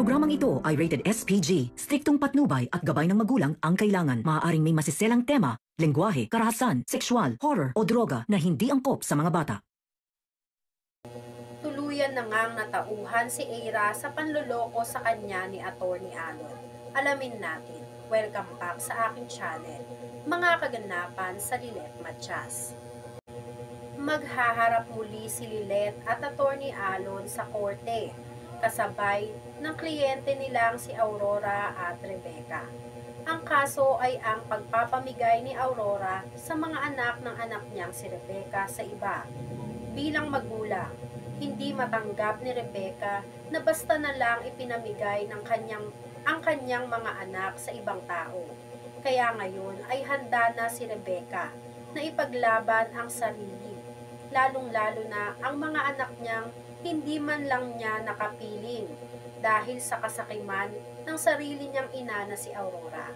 Programang ito ay rated SPG. Striktong patnubay at gabay ng magulang ang kailangan. Maaaring may masiselang tema, lengguwahe, karahasan, sexual, horror o droga na hindi angkop sa mga bata. Tuluyan na ngang natauhan si Eira sa panloloko sa kanya ni Atty. Alon. Alamin natin. Welcome back sa aking channel. Mga kaganapan sa Lilet Matias. Maghaharap muli si Lilet at Atty. Alon sa korte, kasabay ng kliyente nilang si Aurora at Rebecca. Ang kaso ay ang pagpapamigay ni Aurora sa mga anak ng anak niyang si Rebecca sa iba. Bilang magulang, hindi matanggap ni Rebecca na basta na lang ipinamigay ng ang kanyang mga anak sa ibang tao. Kaya ngayon ay handa na si Rebecca na ipaglaban ang sarili, lalong-lalo na ang mga anak niyang hindi man lang niya nakapiling dahil sa kasakiman ng sarili niyang ina na si Aurora.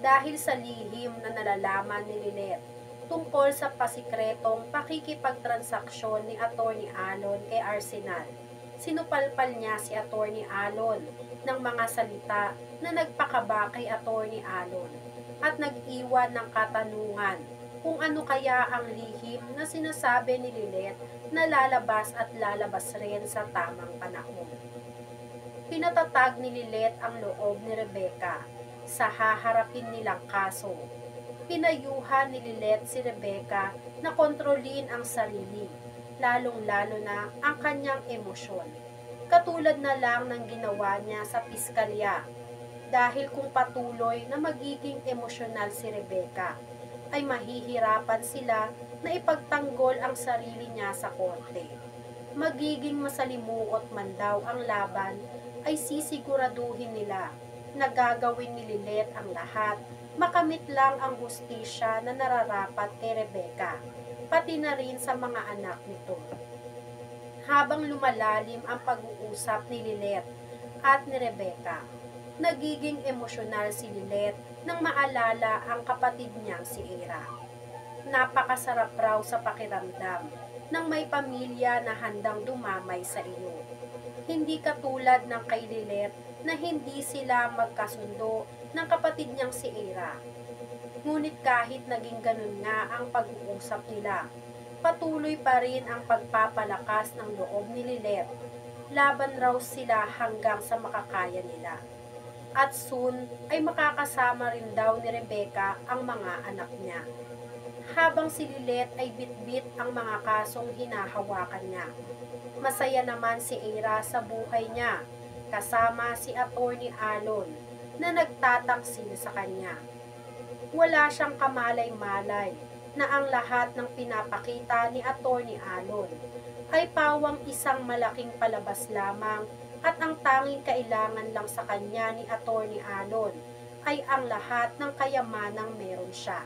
Dahil sa lihim na nalalaman ni Lilet tungkol sa pasikretong pakikipagtransaksyon ni Atty. Alon kay Arsenal, sinupalpal niya si Atty. Alon ng mga salita na nagpakaba kay Atty. Alon at nag-iwan ng katanungan kung ano kaya ang lihim na sinasabi ni Lilet na lalabas at lalabas rin sa tamang panahon. Pinatatag ni Lilet ang loob ni Rebecca sa haharapin nilang kaso. Pinayuhan ni Lilet si Rebecca na kontrolin ang sarili, lalong-lalo na ang kanyang emosyon. Katulad na lang ng ginawa niya sa piskalya. Dahil kung patuloy na magiging emosyonal si Rebecca, ay mahihirapan sila na ipagtanggol ang sarili niya sa korte. Magiging masalimuot man daw ang laban, ay sisiguraduhin nila na gagawin ni Lilet ang lahat, makamit lang ang hustisya na nararapat kay Rebecca, pati na rin sa mga anak nito. Habang lumalalim ang pag-uusap ni Lilet at ni Rebecca, nagiging emosyonal si Lilet nang maalala ang kapatid niyang si Eira. Napakasarap raw sa pakiramdam nang may pamilya na handang dumamay sa iyo. Hindi katulad ng kay Lilet na hindi sila magkasundo ng kapatid niyang si Eira. Ngunit kahit naging ganun nga ang pag-uusap nila, patuloy pa rin ang pagpapalakas ng loob ni Lilet. Laban raw sila hanggang sa makakaya nila. At soon ay makakasama rin daw ni Rebecca ang mga anak niya. Habang si Lilet ay bitbit ang mga kasong hinahawakan niya. Masaya naman si Eira sa buhay niya, kasama si Atty. Alon na nagtataksil sa kanya. Wala siyang kamalay-malay na ang lahat ng pinapakita ni Atty. Alon ay pawang isang malaking palabas lamang at ang tanging kailangan lang sa kanya ni Atty. Alon ay ang lahat ng kayamanang meron siya.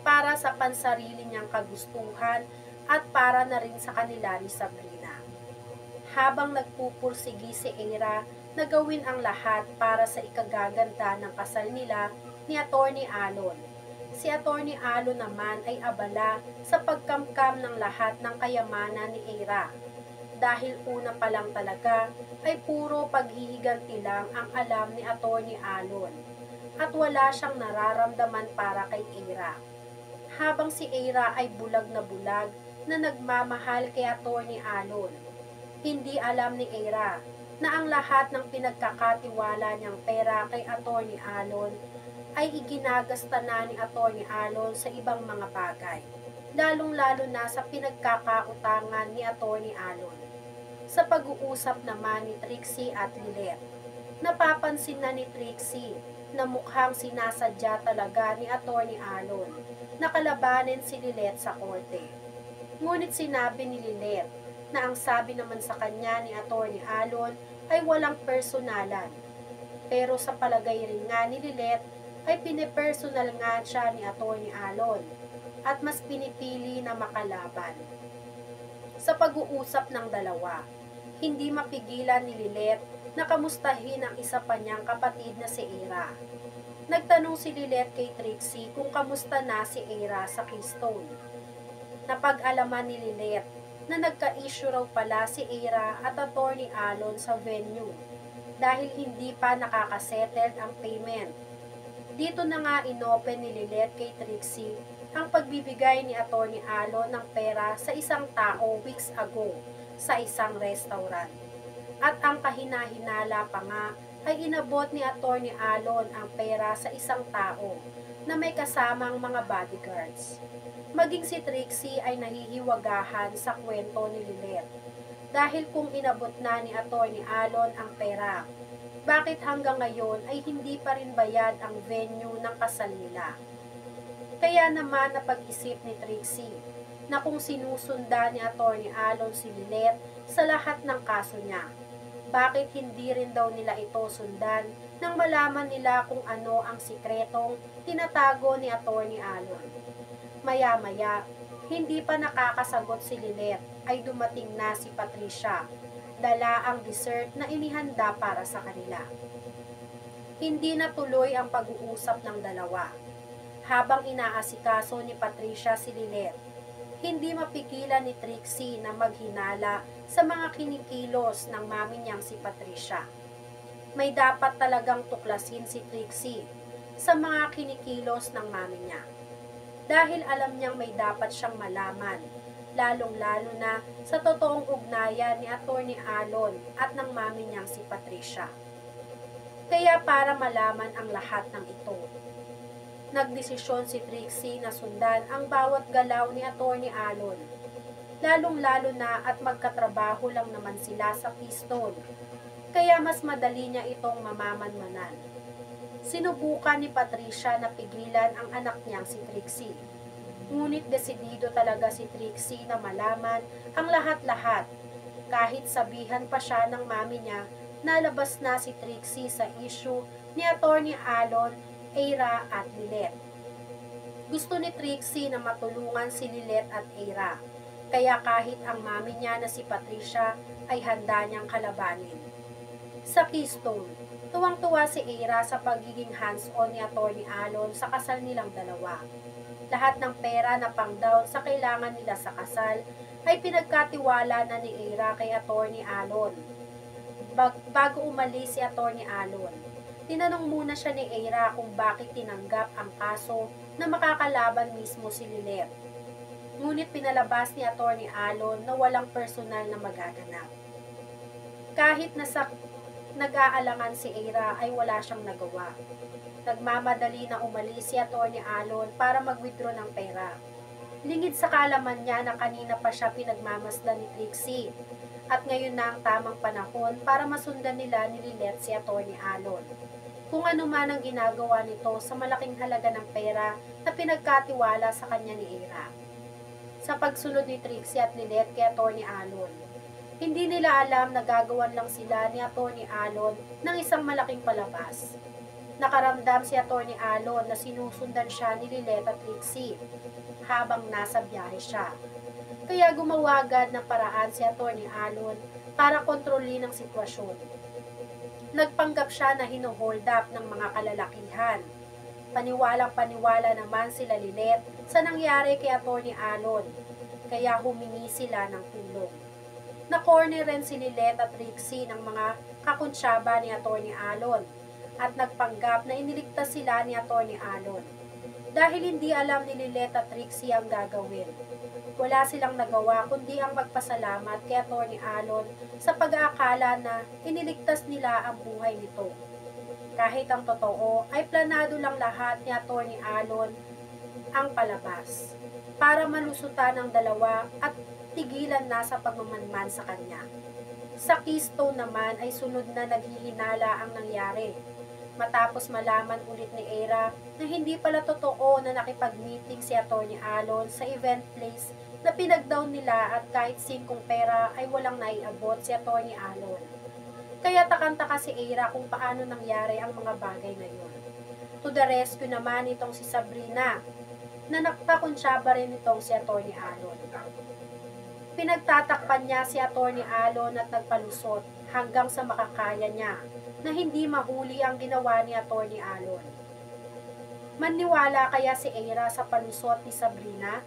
Para sa pansarili niyang kagustuhan at para na rin sa kanila ni Sabrina. Habang nagpupursigi si Eira na gawin ang lahat para sa ikagaganda ng kasal nila ni Atty. Alon, si Atty. Alon naman ay abala sa pagkamkam ng lahat ng kayamanan ni Eira. Dahil una pa lang talaga ay puro paghihiganti lang ang alam ni Atty. Alon at wala siyang nararamdaman para kay Eira. Habang si Eira ay bulag na nagmamahal kay Atty. Alon, hindi alam ni Eira na ang lahat ng pinagkakatiwala niyang pera kay Atty. Alon ay iginagasta na ni Atty. Alon sa ibang mga bagay, lalong-lalo na sa pinagkakautangan ni Atty. Alon. Sa pag-uusap naman ni Trixie at Lilet, napapansin na ni Trixie na mukhang sinasadya talaga ni Atty. Alon na kalabanin si Lilet sa korte. Ngunit sinabi ni Lilet na ang sabi naman sa kanya ni Atty. Alon ay walang personalan. Pero sa palagay rin nga ni Lilet ay pinipersonal nga siya ni Atty. Alon at mas pinipili na makalaban. Sa pag-uusap ng dalawa, hindi mapigilan ni Lilet na kamustahin ang isa pa niyang kapatid na si Eira. Nagtanong si Lilet kay Trixie kung kamusta na si Eira sa Keystone. Napag-alaman ni Lilet na nagka-issue raw pala si Eira at Atty. Alon sa venue dahil hindi pa nakakasettled ang payment. Dito na nga inopen ni Lilet kay Trixie ang pagbibigay ni Atty. Alon ng pera sa isang tao weeks ago sa isang restaurant. At ang kahina-hinala pa nga ay inabot ni Atty. Alon ang pera sa isang tao na may kasamang mga bodyguards. Maging si Trixie ay nahihiwagahan sa kwento ni Lilet. Dahil kung inabot na ni Atty. Alon ang pera, bakit hanggang ngayon ay hindi pa rin bayad ang venue ng kasal nila? Kaya naman napag-isip ni Trixie na kung sinusundan ni Atty. Alon si Lilet sa lahat ng kaso niya, bakit hindi rin daw nila ito sundan nang malaman nila kung ano ang sikretong tinatago ni Atty. Alon? Maya-maya, hindi pa nakakasagot si Lilet ay dumating na si Patricia, dala ang dessert na inihanda para sa kanila. Hindi natuloy ang pag-uusap ng dalawa. Habang inaasikaso ni Patricia si Lilet, hindi mapigilan ni Trixie na maghinala sa mga kinikilos ng mami niyang si Patricia. May dapat talagang tuklasin si Trixie sa mga kinikilos ng mami niya. Dahil alam niyang may dapat siyang malaman, lalong-lalo na sa totoong ugnayan ni Atty. Alon at ng mami niyang si Patricia. Kaya para malaman ang lahat ng ito, nagdesisyon si Trixie na sundan ang bawat galaw ni Atty. Alon, lalong-lalo na at magkatrabaho lang naman sila sa Keystone, kaya mas madali niya itong mamamanmanan. Sinubukan ni Patricia na pigilan ang anak niyang si Trixie. Ngunit desidido talaga si Trixie na malaman ang lahat-lahat. Kahit sabihan pa siya ng mami niya, nalabas na si Trixie sa issue ni Atty. Alon, Eira at Lilet. Gusto ni Trixie na matulungan si Lilet at Eira, kaya kahit ang mami niya na si Patricia ay handa niyang kalabanin. Sa Keystone, tuwang-tuwa si Eira sa pagiging hands-on ni Atty. Alon sa kasal nilang dalawa. Lahat ng pera na pang-down sa kailangan nila sa kasal ay pinagkatiwala na ni Eira kay Atty. Alon. Bago umalis si Atty. Alon, tinanong muna siya ni Eira kung bakit tinanggap ang kaso na makakalaban mismo si Lilet. Ngunit pinalabas ni Atty. Alon na walang personal na magaganap. Kahit nag-aalangan si Eira ay wala siyang nagawa. Nagmamadali na umalis si Atty. Alon para mag-withdraw ng pera. Lingid sa kaalaman niya na kanina pa siya pinagmamasdan ni Trixie at ngayon na ang tamang panahon para masundan nila ni Lilet si Atty. Alon. Kung ano man ang ginagawa nito sa malaking halaga ng pera na pinagkatiwala sa kanya ni Eira. Sa pagsunod ni Trixie at Lilet kay Atty. Alon, hindi nila alam na gagawan lang sila ni Atty. Alon ng isang malaking palabas. Nakaramdam si Atty. Alon na sinusundan siya ni Lilet at Trixie habang nasa biyahe siya. Kaya gumawa agad ng paraan si Atty. Alon para kontrolin ang sitwasyon. Nagpanggap siya na hino-hold up ng mga kalalakihan. Paniwalang-paniwala naman sila Lilet sa nangyari kay Atty. Alon, kaya humingi sila ng tulong. Na-corner rin si Lilet at Trixie ng mga kakuntsaba ni Atty. Alon at nagpanggap na iniligtas sila ni Atty. Alon. Dahil hindi alam ni Lilet at Trixie ang gagawin, wala silang nagawa kundi ang magpasalamat kay Atty. Alon sa pag-aakala na iniligtas nila ang buhay nito. Kahit ang totoo ay planado lang lahat ni Atty. Alon ang palabas para malusutan ang dalawa at tigilan na sa pagmamanman sa kanya. Sa Keystone naman ay sunod na naghihinala ang nangyari. Matapos malaman ulit ni Eira na hindi pala totoo na nakipag-meeting si Atty. Alon sa event place na pinag-down nila at kahit singkong pera ay walang naiabot si Atty. Alon. Kaya takang-taka si Eira kung paano nangyari ang mga bagay na yun. To the rescue naman itong si Sabrina na nakakunsyaba rin itong si Atty. Alon. Pinagtatakpan niya si Atty. Alon at nagpalusot hanggang sa makakaya niya na hindi mahuli ang ginawa ni Atty. Alon. Maniwala kaya si Eira sa palusot ni Sabrina?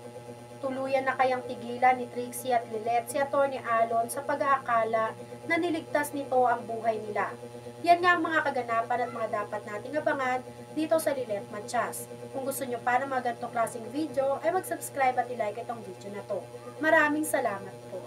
Tuluyan na kayang tigilan ni Trixie at Lilet si Atty. Alon sa pag-aakala na niligtas nito ang buhay nila. Yan nga ang mga kaganapan at mga dapat nating abangan dito sa Lilet Matias. Kung gusto nyo pa ng mga ganitong klaseng video, ay mag-subscribe at i-like itong video na to. Maraming salamat po.